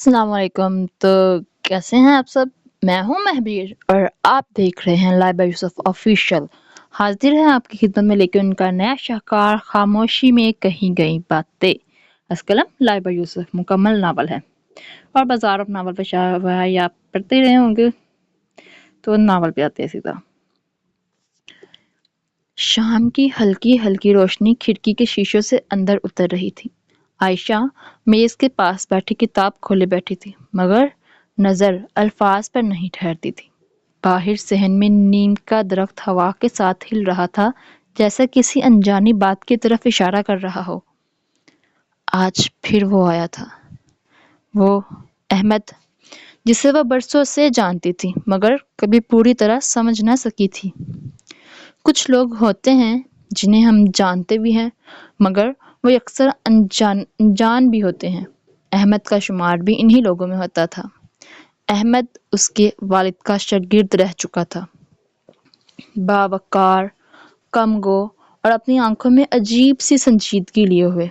السلام علیکم، تو کیسے ہیں آپ سب؟ میں ہوں مہبیر اور آپ دیکھ رہے ہیں لائبہ یوسف آفیشیل۔ حاضر ہے آپ کی خدمت میں لیکن ان کا نیا شاہکار خاموشی میں کہیں گئی باتیں۔ از قلم لائبہ یوسف مکمل ناول ہے اور بازار اب ناول پہ شائع ہوا ہے، یا آپ پڑھتے ہی رہے ہوں گے، تو ناول پہ آتے ہیں سیدھا۔ شام کی ہلکی ہلکی روشنی کھڑکی کے شیشوں سے اندر اتر رہی تھی۔ عائشہ میز کے پاس بیٹھی کتاب کھولے بیٹھی تھی، مگر نظر الفاظ پر نہیں ٹھہرتی تھی۔ باہر صحن میں نیم کا درخت ہوا کے ساتھ ہل رہا تھا، جیسا کسی انجانی بات کی طرف اشارہ کر رہا ہو۔ آج پھر وہ آیا تھا، وہ احمد جسے وہ برسوں سے جانتی تھی مگر کبھی پوری طرح سمجھ نہ سکی تھی۔ کچھ لوگ ہوتے ہیں جنہیں ہم جانتے بھی ہیں مگر وہ اکثر انجان بھی ہوتے ہیں۔ احمد کا شمار بھی انہی لوگوں میں ہوتا تھا۔ احمد اس کے والد کا شاگرد رہ چکا تھا، باوقار، کم گو اور اپنی آنکھوں میں عجیب سی سنجیدگی لیے ہوئے۔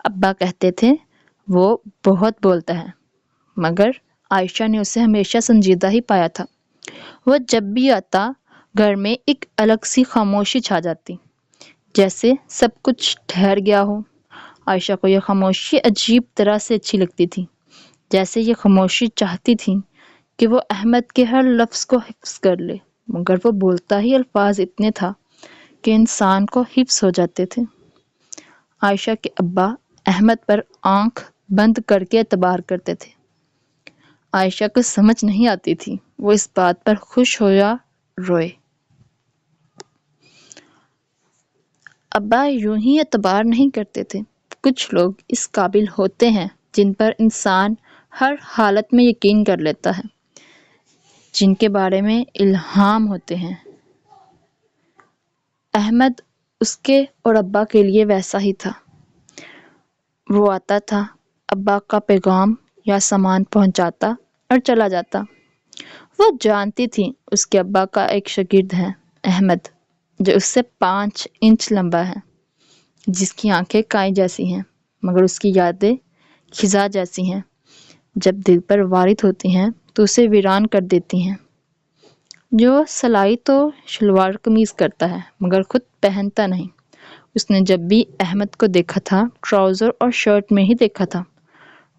ابا کہتے تھے وہ بہت بولتا ہے، مگر عائشہ نے اسے ہمیشہ سنجیدہ ہی پایا تھا۔ وہ جب بھی آتا گھر میں ایک الگ سی خاموشی چھا جاتی، جیسے سب کچھ ٹھہر گیا ہو۔ عائشہ کو یہ خاموشی عجیب طرح سے اچھی لگتی تھی، جیسے یہ خاموشی چاہتی تھی کہ وہ احمد کے ہر لفظ کو حفظ کر لے، مگر وہ بولتا ہی الفاظ اتنے تھا کہ انسان کو حفظ ہو جاتے تھے۔ عائشہ کے ابا احمد پر آنکھ بند کر کے اعتبار کرتے تھے۔ عائشہ کو سمجھ نہیں آتی تھی وہ اس بات پر خوش ہو یا روئے۔ ابا یوں ہی اعتبار نہیں کرتے تھے۔ کچھ لوگ اس قابل ہوتے ہیں جن پر انسان ہر حالت میں یقین کر لیتا ہے، جن کے بارے میں الہام ہوتے ہیں۔ احمد اس کے اور ابا کے لیے ویسا ہی تھا۔ وہ آتا تھا، ابا کا پیغام یا سامان پہنچاتا اور چلا جاتا۔ وہ جانتی تھی اس کے ابا کا ایک شاگرد ہے، احمد، جو اس سے 5 انچ لمبا ہے، جس کی آنکھیں کائی جیسی ہیں مگر اس کی یادیں خزاں جیسی ہیں، جب دل پر وارد ہوتی ہیں تو اسے ویران کر دیتی ہیں۔ جو سلائی تو شلوار قمیض کرتا ہے مگر خود پہنتا نہیں۔ اس نے جب بھی احمد کو دیکھا تھا ٹراؤزر اور شرٹ میں ہی دیکھا تھا۔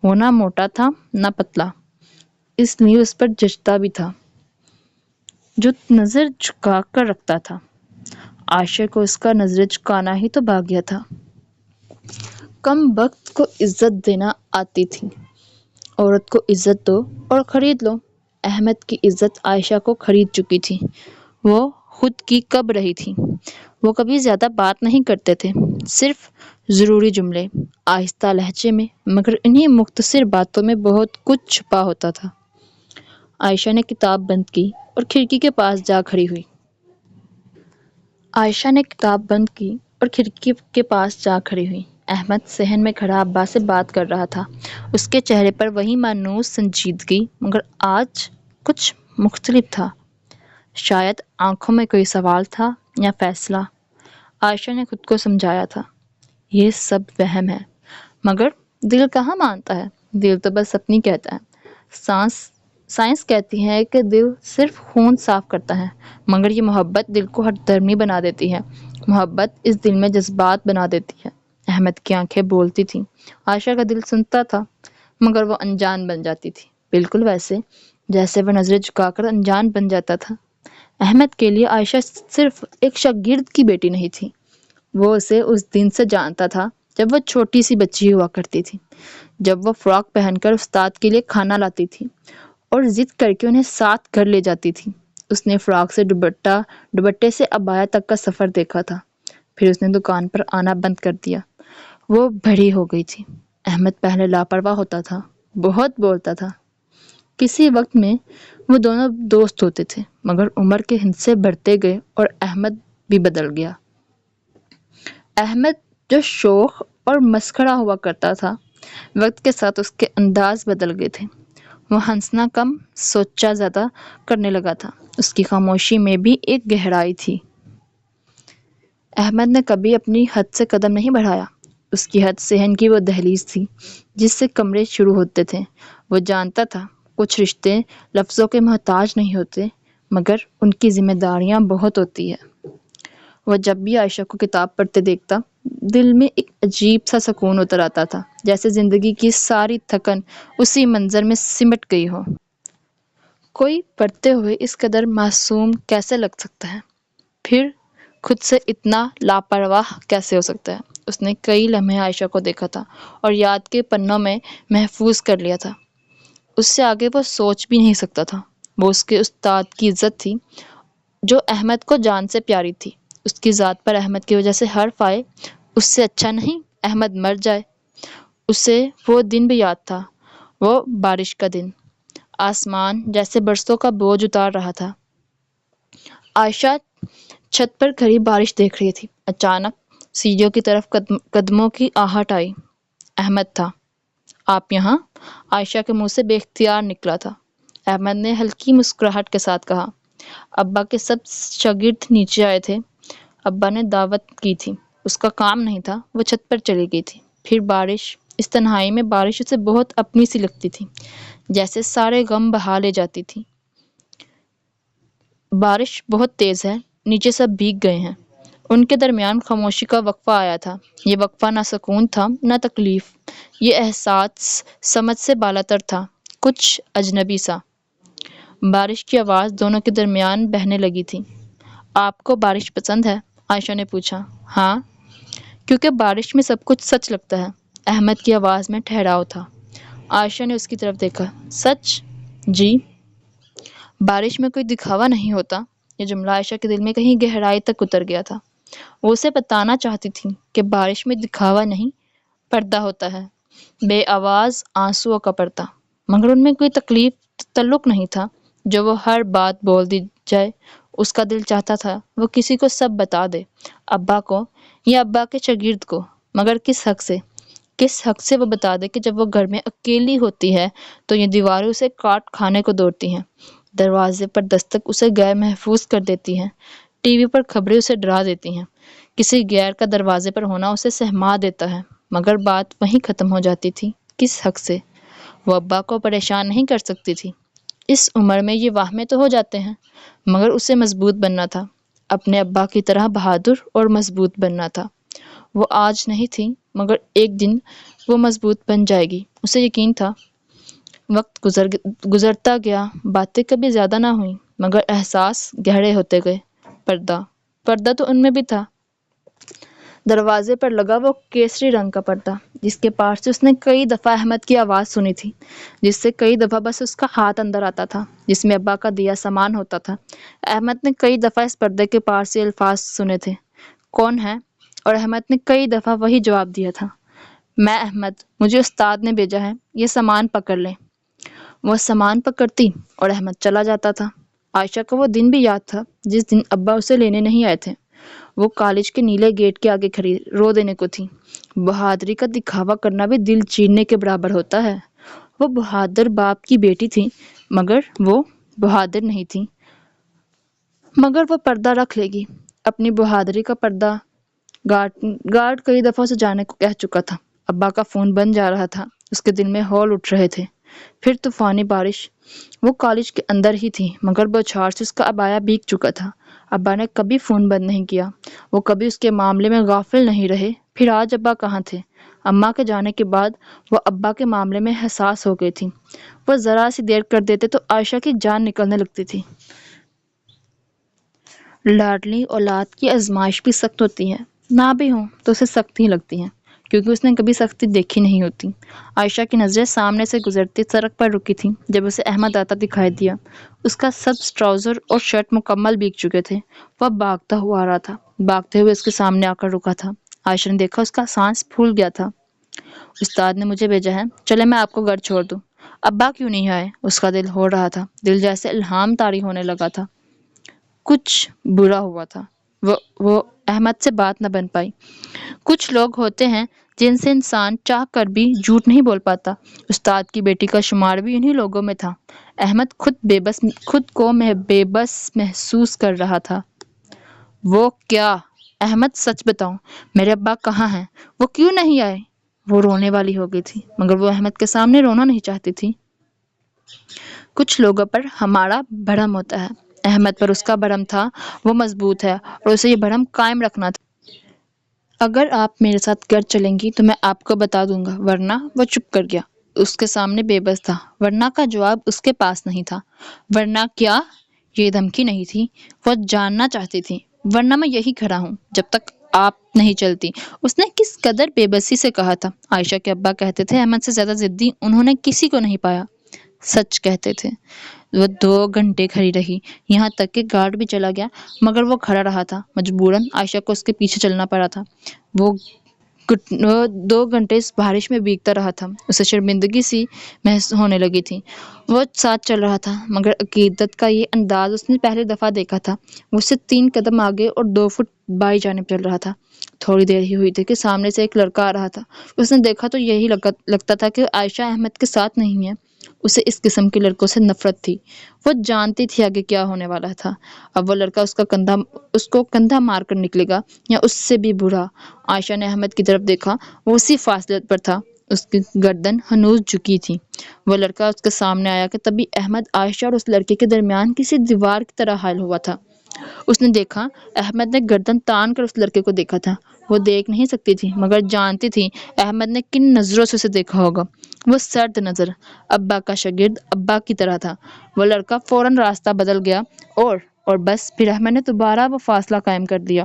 وہ نہ موٹا تھا نہ پتلا، اس لیے اس پر جچتا بھی تھا، جو نظر جھکا کر رکھتا تھا۔ عائشہ کو اس کا نظر جھکانا ہی تو بھاگ گیا تھا۔ کم بخت کو عزت دینا آتی تھی۔ عورت کو عزت دو اور خرید لو۔ احمد کی عزت عائشہ کو خرید چکی تھی۔ وہ خود کی کب رہی تھی۔ وہ کبھی زیادہ بات نہیں کرتے تھے، صرف ضروری جملے، آہستہ لہجے میں، مگر انہی مختصر باتوں میں بہت کچھ چھپا ہوتا تھا۔ عائشہ نے کتاب بند کی اور کھڑکی کے پاس جا کھڑی ہوئی۔ احمد صحن میں کھڑا ابا سے بات کر رہا تھا۔ اس کے چہرے پر وہی مانوس سنجیدگی، مگر آج کچھ مختلف تھا۔ شاید آنکھوں میں کوئی سوال تھا یا فیصلہ۔ عائشہ نے خود کو سمجھایا تھا، یہ سب وہم ہے، مگر دل کہاں مانتا ہے؟ دل تو بس اپنی کہتا ہے۔ سائنس کہتی ہے کہ دل صرف خون صاف کرتا ہے، مگر یہ محبت دل کو ہر دھرمی بنا دیتی ہے۔ محبت اس دل میں جذبات بنا دیتی ہے۔ احمد کی آنکھیں بولتی تھیں، عائشہ کا دل سنتا تھا، مگر وہ انجان بن جاتی تھی، بالکل ویسے جیسے وہ نظریں جھکا کر انجان بن جاتا تھا۔ احمد کے لیے عائشہ صرف ایک شاگرد کی بیٹی نہیں تھی، وہ اسے اس دن سے جانتا تھا جب وہ چھوٹی سی بچی ہوا کرتی تھی، جب وہ فراک پہن کر استاد کے لیے کھانا لاتی تھی اور ضد کر کے انہیں ساتھ گھر لے جاتی تھی۔ اس نے فراک سے دوپٹے سے عبایا تک کا سفر دیکھا تھا، پھر اس نے دکان پر آنا بند کر دیا۔ وہ بڑی ہو گئی تھی۔ احمد پہلے لاپرواہ ہوتا تھا، بہت بولتا تھا۔ کسی وقت میں وہ دونوں دوست ہوتے تھے، مگر عمر کے ہندسے بڑھتے گئے اور احمد بھی بدل گیا۔ احمد جو شوخ اور مسخرہ ہوا کرتا تھا، وقت کے ساتھ اس کے انداز بدل گئے تھے۔ وہ ہنسنا کم، سوچا زیادہ کرنے لگا تھا۔ اس کی خاموشی میں بھی ایک گہرائی تھی۔ احمد نے کبھی اپنی حد سے قدم نہیں بڑھایا۔ اس کی حد صحن کی وہ دہلیز تھی جس سے کمرے شروع ہوتے تھے وہ جانتا تھا کچھ رشتے لفظوں کے محتاج نہیں ہوتے، مگر ان کی ذمہ داریاں بہت ہوتی ہے۔ وہ جب بھی عائشہ کو کتاب پڑھتے دیکھتا، دل میں ایک عجیب سا سکون اتر آتا تھا، جیسے زندگی کی ساری تھکن اسی منظر میں سمٹ گئی ہو۔ کوئی پڑھتے ہوئے اس قدر معصوم کیسے لگ سکتا ہے؟ پھر خود سے اتنا لاپرواہ کیسے ہو سکتا ہے؟ اس نے کئی لمحے عائشہ کو دیکھا تھا اور یاد کے پنوں میں محفوظ کر لیا تھا۔ اس سے آگے وہ سوچ بھی نہیں سکتا تھا۔ وہ اس کے استاد کی عزت تھی جو احمد کو جان سے پیاری تھی۔ اس کی ذات پر احمد کی وجہ سے حرف آئے، اس سے اچھا نہیں احمد مر جائے۔ اسے وہ دن بھی یاد تھا، وہ بارش کا دن۔ آسمان جیسے برسوں کا بوجھ اتار رہا تھا۔ عائشہ چھت پر کھڑی بارش دیکھ رہی تھی۔ اچانک سیڑھیوں کی طرف قدموں کی آہٹ آئی۔ احمد تھا۔ آپ یہاں؟ عائشہ کے منہ سے بے اختیار نکلا تھا۔ احمد نے ہلکی مسکراہٹ کے ساتھ کہا، ابا کے سب شاگرد نیچے آئے تھے، ابا نے دعوت کی تھی، اس کا کام نہیں تھا، وہ چھت پر چلی گئی تھی۔ پھر بارش، اس تنہائی میں بارش اسے بہت اپنی سی لگتی تھی، جیسے سارے غم بہا لے جاتی تھی۔ بارش بہت تیز ہے، نیچے سب بھیگ گئے ہیں۔ ان کے درمیان خاموشی کا وقفہ آیا تھا۔ یہ وقفہ نہ سکون تھا نہ تکلیف، یہ احساس سمجھ سے بالاتر تھا، کچھ اجنبی سا۔ بارش کی آواز دونوں کے درمیان بہنے لگی تھی۔ آپ کو بارش پسند ہے؟ عائشہ نے پوچھا۔ ہاں، کیونکہ بارش میں سب کچھ سچ لگتا ہے۔ احمد کی آواز میں ٹھہراؤ تھا۔ عائشہ نے اس کی طرف دیکھا۔ سچ؟ جی۔ بارش میں کوئی دکھاوا نہیں ہوتا۔ یہ جملہ عائشہ کے دل میں کہیں گہرائی تک اتر گیا تھا۔ وہ اسے بتانا چاہتی تھی کہ بارش میں دکھاوا نہیں، پردہ ہوتا ہے، بے آواز آنسوؤں کا پردہ۔ مگر ان میں کوئی تکلیف تعلق نہیں تھا جو وہ ہر بات بول دی جائے۔ اس کا دل چاہتا تھا وہ کسی کو سب بتا دے، ابا کو یا ابا کے شاگرد کو، مگر کس حق سے؟ کس حق سے وہ بتا دے کہ جب وہ گھر میں اکیلی ہوتی ہے تو یہ دیواریں اسے کاٹ کھانے کو دوڑتی ہیں، دروازے پر دستک اسے غیر محفوظ کر دیتی ہیں، ٹی وی پر خبریں اسے ڈرا دیتی ہیں، کسی غیر کا دروازے پر ہونا اسے سہما دیتا ہے، مگر بات وہیں ختم ہو جاتی تھی۔ کس حق سے؟ وہ ابا کو پریشان نہیں کر سکتی تھی۔ اس عمر میں یہ واہمے تو ہو جاتے ہیں، مگر اسے مضبوط بننا تھا، اپنے ابا کی طرح بہادر اور مضبوط بننا تھا۔ وہ آج نہیں تھی، مگر ایک دن وہ مضبوط بن جائے گی، اسے یقین تھا۔ وقت گزرتا گیا، باتیں کبھی زیادہ نہ ہوئیں، مگر احساس گہرے ہوتے گئے۔ پردہ تو ان میں بھی تھا، دروازے پر لگا وہ کیسری رنگ کا پردہ جس کے پار سے اس نے کئی دفعہ احمد کی آواز سنی تھی، جس سے کئی دفعہ بس اس کا ہاتھ اندر آتا تھا، جس میں ابا کا دیا سامان ہوتا تھا۔ احمد نے کئی دفعہ اس پردے کے پار سے الفاظ سنے تھے، کون ہے؟ اور احمد نے کئی دفعہ وہی جواب دیا تھا، میں احمد، مجھے استاد نے بھیجا ہے، یہ سامان پکڑ لیں۔ وہ سامان پکڑتی اور احمد چلا جاتا تھا۔ عائشہ کو وہ دن بھی یاد تھا جس دن ابا اسے لینے نہیں آئے تھے۔ وہ کالج کے نیلے گیٹ کے آگے کھڑی رو دینے کو تھی۔ بہادری کا دکھاوا کرنا بھی دل چیرنے کے برابر ہوتا ہے۔ وہ بہادر باپ کی بیٹی تھی، مگر وہ بہادر نہیں تھی۔ مگر وہ پردہ رکھ لے گی، اپنی بہادری کا پردہ۔ گارڈ کئی دفعہ اسے جانے کو کہہ چکا تھا۔ ابا کا فون بن جا رہا تھا، اس کے دل میں ہول اٹھ رہے تھے۔ پھر طوفانی بارش۔ وہ کالج کے اندر ہی تھی، مگر بوچھار سے اس کا عبایا بھیگ چکا تھا۔ ابا نے کبھی فون بند نہیں کیا، وہ کبھی اس کے معاملے میں غافل نہیں رہے۔ پھر آج ابا کہاں تھے؟ اماں کے جانے کے بعد وہ ابا کے معاملے میں حساس ہو گئی تھی۔ وہ ذرا سی دیر کر دیتے تو عائشہ کی جان نکلنے لگتی تھی۔ لاڈلی اولاد کی آزمائش بھی سخت ہوتی ہے، نہ بھی ہو تو اسے سخت ہی لگتی ہے، کیونکہ اس نے کبھی سختی دیکھی نہیں ہوتی۔ عائشہ کی نظریں سامنے سے گزرتی سڑک پر رکی تھیں جب اسے احمد آتا دکھائی دیا۔ اس کا سبز ٹراؤزر اور شرٹ مکمل بھیگ چکے تھے۔ وہ بھاگتا ہوا آ رہا تھا، بھاگتے ہوئے اس کے سامنے آ کر رکا تھا۔ عائشہ نے دیکھا اس کا سانس پھول گیا تھا۔ استاد نے مجھے بھیجا ہے، چلے میں آپ کو گھر چھوڑ دوں۔ ابا کیوں نہیں آئے؟ اس کا دل ہو رہا تھا، دل جیسے الہام طاری ہونے لگا تھا۔ کچھ برا ہوا تھا، وہ احمد سے بات نہ بن پائی۔ کچھ لوگ ہوتے ہیں جن سے انسان چاہ کر بھی جھوٹ نہیں بول پاتا۔ استاد کی بیٹی کا شمار بھی انہی لوگوں میں تھا۔ احمد خود کو بے بس محسوس کر رہا تھا۔ وہ کیا؟ احمد سچ بتاؤ، میرے ابا کہاں ہیں؟ وہ کیوں نہیں آئے؟ وہ رونے والی ہو گئی تھی، مگر وہ احمد کے سامنے رونا نہیں چاہتی تھی۔ کچھ لوگوں پر ہمارا بھرم ہوتا ہے، احمد پر اس کا بھرم تھا، وہ مضبوط ہے اور اسے یہ بھرم قائم رکھنا تھا۔ اگر آپ میرے ساتھ گھر چلیں گی تو میں آپ کو بتا دوں گا، ورنہ وہ چپ کر گیا، اس کے سامنے بے بس تھا۔ ورنہ کا جواب اس کے پاس نہیں تھا۔ ورنہ کیا؟ یہ دھمکی نہیں تھی، وہ جاننا چاہتی تھی۔ ورنہ میں یہی کھڑا ہوں جب تک آپ نہیں چلتی، اس نے کس قدر بے بسی سے کہا تھا۔ عائشہ کے ابا کہتے تھے احمد سے زیادہ ضدی انہوں نے کسی کو نہیں پایا۔ سچ کہتے تھے۔ وہ 2 گھنٹے کھڑی رہی، یہاں تک کہ گارڈ بھی چلا گیا، مگر وہ کھڑا رہا تھا۔ مجبوراً عائشہ کو اس کے پیچھے چلنا پڑا تھا۔ وہ 2 گھنٹے اس بارش میں بھیگتا رہا تھا، اسے شرمندگی سی محسوس ہونے لگی تھی۔ وہ ساتھ چل رہا تھا، مگر عقیدت کا یہ انداز اس نے پہلی دفعہ دیکھا تھا۔ وہ اس سے 3 قدم آگے اور 2 فٹ بائیں جانب چل رہا تھا۔ تھوڑی دیر ہی ہوئی تھی کہ سامنے سے ایک لڑکا آ رہا تھا۔ اس نے دیکھا تو یہی لگتا تھا کہ عائشہ احمد کے ساتھ نہیں ہے۔ اسے اس قسم کے لڑکوں سے نفرت تھی۔ وہ جانتی تھی آگے کیا ہونے والا تھا۔ اب وہ لڑکا اس کو کندھا مار کر نکلے گا یا اس سے بھی برا۔ عائشہ نے احمد کی طرف دیکھا، وہ اسی فاصلے پر تھا، اس کی گردن ہنوز جھکی تھی۔ وہ لڑکا اس کے سامنے آیا کہ تبھی احمد عائشہ اور اس لڑکے کے درمیان کسی دیوار کی طرح حائل ہوا تھا۔ اس نے دیکھا، احمد نے گردن تان کر اس لڑکے کو دیکھا تھا۔ وہ دیکھ نہیں سکتی تھی، مگر جانتی تھی احمد نے کن نظروں سے اسے دیکھا ہوگا۔ وہ سرد نظر، ابا کا شاگرد، ابا کی طرح تھا۔ وہ لڑکا فوراً راستہ بدل گیا اور بس پھر احمد نے دوبارہ وہ فاصلہ قائم کر دیا۔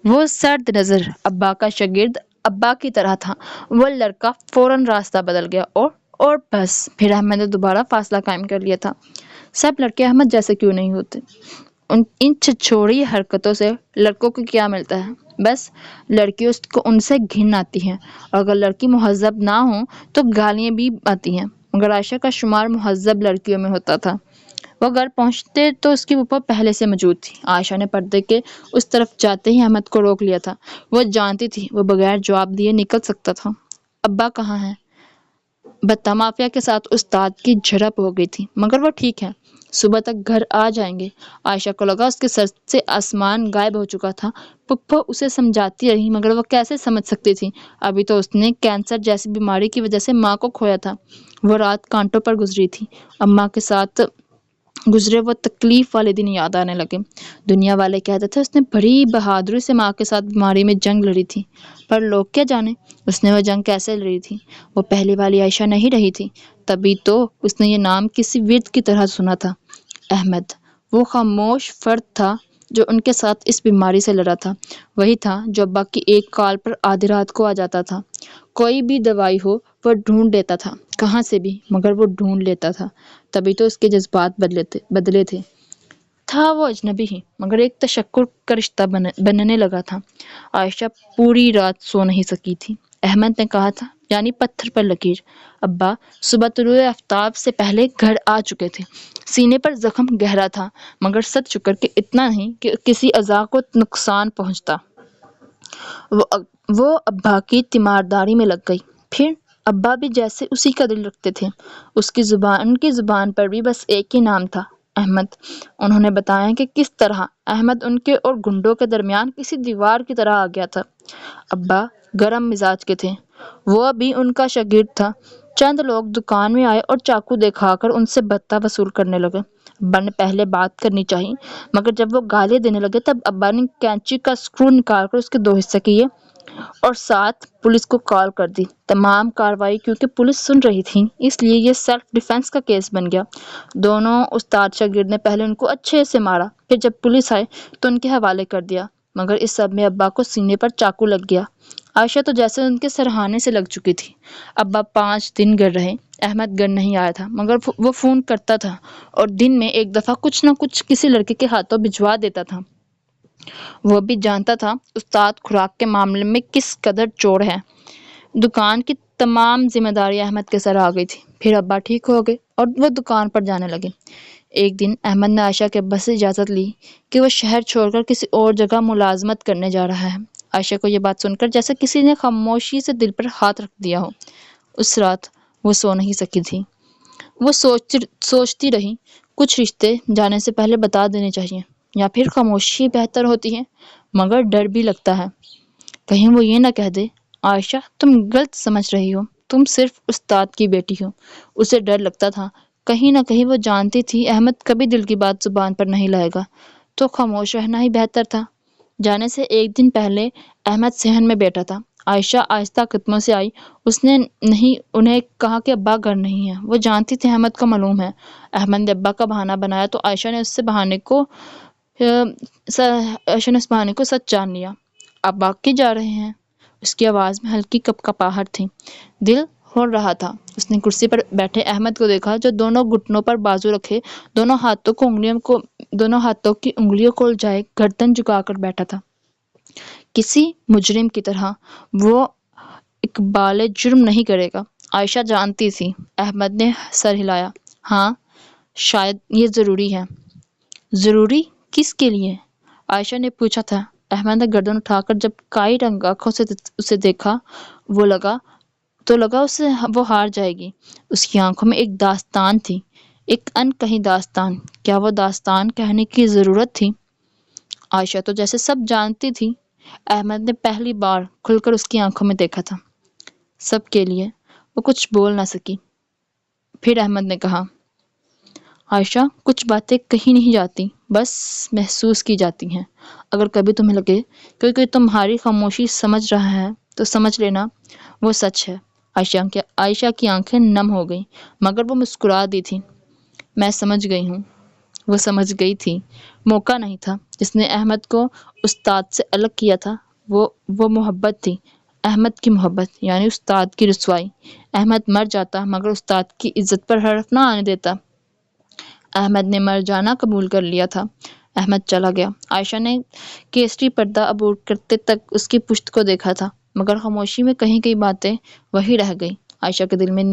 وہ سرد نظر، ابا کا شاگرد، ابا کی طرح تھا۔ وہ لڑکا فوراً راستہ بدل گیا اور بس پھر احمد نے دوبارہ فاصلہ قائم کر لیا تھا۔ سب لڑکے احمد جیسے کیوں نہیں ہوتے؟ ان چھچوڑی حرکتوں سے لڑکوں کو کیا ملتا ہے؟ بس لڑکیوں کو ان سے گھن آتی ہے، اور اگر لڑکی مہذب نہ ہو تو گالیاں بھی آتی ہیں۔ مگر عائشہ کا شمار مہذب لڑکیوں میں ہوتا تھا۔ وہ گھر پہنچتے تو اس کی پھوپھا پہلے سے موجود تھی۔ عائشہ نے پردے کے اس طرف جاتے ہی احمد کو روک لیا تھا۔ وہ جانتی تھی وہ بغیر جواب دیے نکل سکتا تھا۔ ابا کہاں ہیں؟ بتہ مافیا کے ساتھ استاد کی جھڑپ ہو گئی تھی، مگر وہ ٹھیک ہے، صبح تک گھر آ جائیں گے۔ عائشہ کو لگا اس کے سر سے آسمان غائب ہو چکا تھا۔ پھپھو اسے سمجھاتی رہی، مگر وہ کیسے سمجھ سکتی تھی؟ ابھی تو اس نے کینسر جیسی بیماری کی وجہ سے ماں کو کھویا تھا۔ وہ رات کانٹوں پر گزری تھی۔ اماں کے ساتھ گزرے وہ تکلیف والے دن یاد آنے لگے۔ دنیا والے کہتے تھے اس نے بڑی بہادری سے ماں کے ساتھ بیماری میں جنگ لڑی تھی، پر لوگ کیا جانے اس نے وہ جنگ کیسے لڑی تھی۔ وہ پہلی والی عائشہ نہیں رہی تھی، تبھی تو اس نے یہ نام کسی ورد کی طرح سنا تھا۔ احمد، وہ خاموش فرد تھا جو ان کے ساتھ اس بیماری سے لڑا تھا، وہی تھا جو ابا کی ایک کال پر آدھی رات کو آ جاتا تھا۔ کوئی بھی دوائی ہو وہ ڈھونڈ لیتا تھا، کہاں سے بھی، مگر وہ ڈھونڈ لیتا تھا۔ تبھی تو اس کے جذبات بدلے تھے۔ تھا وہ اجنبی ہی، مگر ایک تشکر کا رشتہ بننے لگا تھا۔ عائشہ پوری رات سو نہیں سکی تھی۔ احمد نے کہا تھا، یعنی پتھر پر لکیر، ابا صبح طلوع آفتاب سے پہلے گھر آ چکے تھے۔ سینے پر زخم گہرا تھا، مگر سد شکر کہ اتنا نہیں کہ کسی اعضاء کو نقصان پہنچتا۔ وہ ابا کی تیمارداری میں لگ گئی۔ پھر ابا بھی جیسے اسی کا دل رکھتے تھے۔ ان کی زبان پر بھی بس ایک ہی نام تھا، احمد۔ انہوں نے بتایا کہ کس طرح احمد ان کے اور گنڈوں کے درمیان کسی دیوار کی طرح آ گیا تھا۔ ابا گرم مزاج کے تھے، وہ بھی ان کا شاگرد تھا۔ چند لوگ دکان میں آئے اور چاقو دکھا کر ان سے بتہ وصول کرنے لگے۔ ابا نے پہلے بات کرنی چاہی، مگر جب وہ گالیاں دینے لگے تب ابا نے کینچی کا سکرو نکال کر اس کے 2 حصے کیے اور ساتھ پولیس کو کال کر دی۔ تمام کارروائی کیونکہ پولیس سن رہی تھی، اس لیے یہ سیلف ڈیفنس کا کیس بن گیا۔ دونوں استاد شاگرد نے پہلے ان کو اچھے سے مارا، پھر جب پولیس آئی تو ان کے حوالے کر دیا، مگر اس سب میں ابا کو سینے پر چاقو لگ گیا۔ عائشہ تو جیسے ان کے سرہانے سے لگ چکی تھی۔ ابا 5 دن گھر رہے۔ احمد گھر نہیں آیا تھا، مگر وہ فون کرتا تھا اور دن میں ایک دفعہ کچھ نہ کچھ کسی لڑکے کے ہاتھوں بھجوا دیتا تھا۔ وہ بھی جانتا تھا استاد خوراک کے معاملے میں کس قدر چور ہے۔ دکان کی تمام ذمہ داری احمد کے سر آ گئی تھی۔ پھر ابا ٹھیک ہو گئے اور وہ دکان پر جانے لگے۔ ایک دن احمد نے عائشہ کے ابا سے اجازت لی کہ وہ شہر چھوڑ کر کسی اور جگہ ملازمت کرنے جا رہا ہے۔ عائشہ کو یہ بات سن کر جیسے کسی نے خاموشی سے دل پر ہاتھ رکھ دیا ہو۔ اس رات وہ سو نہیں سکی تھی۔ وہ سوچتی رہی، کچھ رشتے جانے سے پہلے بتا دینے چاہیے، یا پھر خاموشی بہتر ہوتی ہے، مگر ڈر بھی لگتا ہے، کہیں وہ یہ نہ کہہ دے، عائشہ تم غلط سمجھ رہی ہو، تم صرف استاد کی بیٹی ہو۔ اسے ڈر لگتا تھا کہیں نہ کہیں وہ جانتی تھی احمد کبھی دل کی بات زبان پر نہیں لائے گا، تو خاموش رہنا ہی بہتر تھا۔ جانے سے ایک دن پہلے احمد صحن میں بیٹھا تھا۔ عائشہ آہستہ قدموں سے آئی۔ اس نے انہیں کہا کہ ابا گھر نہیں ہے۔ وہ جانتی تھی احمد کا معلوم ہے۔ احمد نے ابا کا بہانہ بنایا تو عائشہ نے اس بہانے کو سچ جان لیا۔ اب باقی جا رہے ہیں؟ اس کی آواز میں ہلکی کپکپاہٹ تھی۔ دل ہل رہا تھا۔ اس نے کرسی پر بیٹھے احمد کو دیکھا جو دونوں گھٹنوں پر بازو رکھے دونوں ہاتھوں کی انگلیوں کو الجھائے گردن جھکا کر بیٹھا تھا، کسی مجرم کی طرح۔ وہ اقبال جرم نہیں کرے گا، عائشہ جانتی تھی۔ احمد نے سر ہلایا۔ ہاں، شاید یہ ضروری ہے۔ ضروری کس کے لیے؟ عائشہ نے پوچھا تھا۔ احمد نے گردن اٹھا کر جب کائی رنگ آنکھوں سے اسے دیکھا لگا وہ ہار جائے گی۔ اس کی آنکھوں میں ایک داستان تھی، ایک ان کہی داستان۔ کیا وہ داستان کہنے کی ضرورت تھی؟ عائشہ تو جیسے سب جانتی تھی۔ احمد نے پہلی بار کھل کر اس کی آنکھوں میں دیکھا تھا۔ سب کے لیے۔ وہ کچھ بول نہ سکی۔ پھر احمد نے کہا، عائشہ، کچھ باتیں کہی نہیں جاتی، بس محسوس کی جاتی ہیں۔ اگر کبھی تمہیں لگے کہ کوئی تمہاری خاموشی سمجھ رہا ہے تو سمجھ لینا وہ سچ ہے۔ عائشہ کی آنکھیں نم ہو گئیں، مگر وہ مسکرا دی تھی۔ میں سمجھ گئی ہوں۔ وہ سمجھ گئی تھی۔ موقع نہیں تھا جس نے احمد کو استاد سے الگ کیا تھا، وہ محبت تھی۔ احمد کی محبت، یعنی استاد کی رسوائی۔ احمد مر جاتا مگر استاد کی عزت پر حرف نہ آنے دیتا۔ احمد نے مر جانا قبول کر لیا تھا۔ احمد چلا گیا۔ عائشہ نے کیسری پردہ عبور کرتے تک اس کی پشت کو دیکھا تھا، مگر خاموشی میں کہیں کئی باتیں وہی رہ گئی۔ عائشہ کے دل میں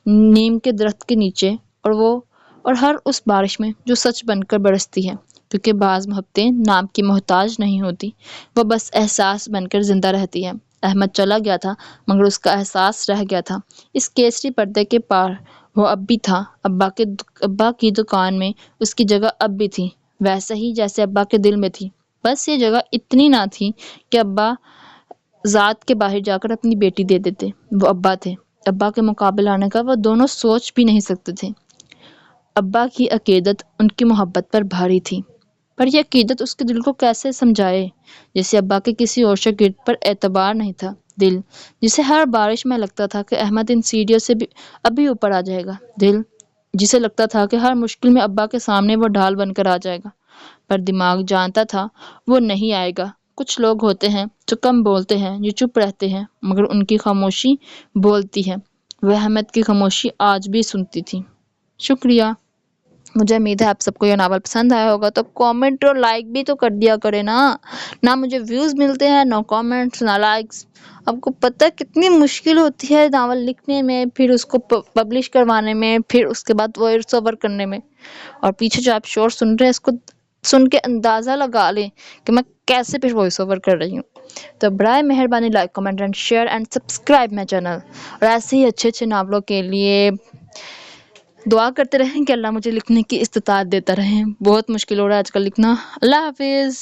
نیم کے درخت کے نیچے اور ہر اس بارش میں جو سچ بن کر برستی ہے، کیونکہ بعض محبتیں نام کی محتاج نہیں ہوتی، وہ بس احساس بن کر زندہ رہتی ہے۔ احمد چلا گیا تھا مگر اس کا احساس رہ گیا تھا۔ اس کیسری پردے کے پار وہ اب بھی تھا۔ ابا کی دکان میں اس کی جگہ اب بھی تھی، ویسے ہی جیسے ابا کے دل میں تھی۔ بس یہ جگہ اتنی نہ تھی کہ ابا ذات کے باہر جا کر اپنی بیٹی دے دیتے۔ وہ ابا تھے۔ ابا کے مقابل آنے کا وہ دونوں سوچ بھی نہیں سکتے تھے۔ ابا کی عقیدت ان کی محبت پر بھاری تھی، پر یہ عقیدت اس کے دل کو کیسے سمجھائے؟ جیسے ابا کے کسی اور شاگرد پر اعتبار نہیں تھا۔ دل جسے ہر بارش میں لگتا تھا کہ احمد ان سیڑھیوں سے ابھی اوپر آ جائے گا۔ دل جسے لگتا تھا کہ ہر مشکل میں ابا کے سامنے وہ ڈھال بن کر آ جائے گا، پر دماغ جانتا تھا وہ نہیں آئے گا۔ کچھ لوگ ہوتے ہیں جو کم بولتے ہیں، جو چپ رہتے ہیں، مگر ان کی خاموشی بولتی ہے۔ وہ احمد کی خاموشی آج بھی سنتی تھی۔ شکریہ۔ مجھے امید ہے آپ سب کو یہ ناول پسند آیا ہوگا، تو کامنٹ اور لائک بھی تو کر دیا کرے نا۔ نہ مجھے ویوز ملتے ہیں، نہ کامنٹس، نہ لائکس۔ آپ کو پتہ ہے کتنی مشکل ہوتی ہے ناول لکھنے میں، پھر اس کو پبلش کروانے میں، پھر اس کے بعد وائس اوور کرنے میں، اور پیچھے جو آپ شور سن رہے ہیں اس کو سن کے اندازہ لگا لیں کہ میں کیسے پھر وائس اوور کر رہی ہوں۔ تو برائے مہربانی like, comment and share and subscribe my channel, اور ایسے ہی اچھے اچھے ناولوں کے لیے دعا کرتے رہیں کہ اللہ مجھے لکھنے کی استطاعت دیتا رہے۔ بہت مشکل ہو رہا ہے آج کل لکھنا۔ اللہ حافظ۔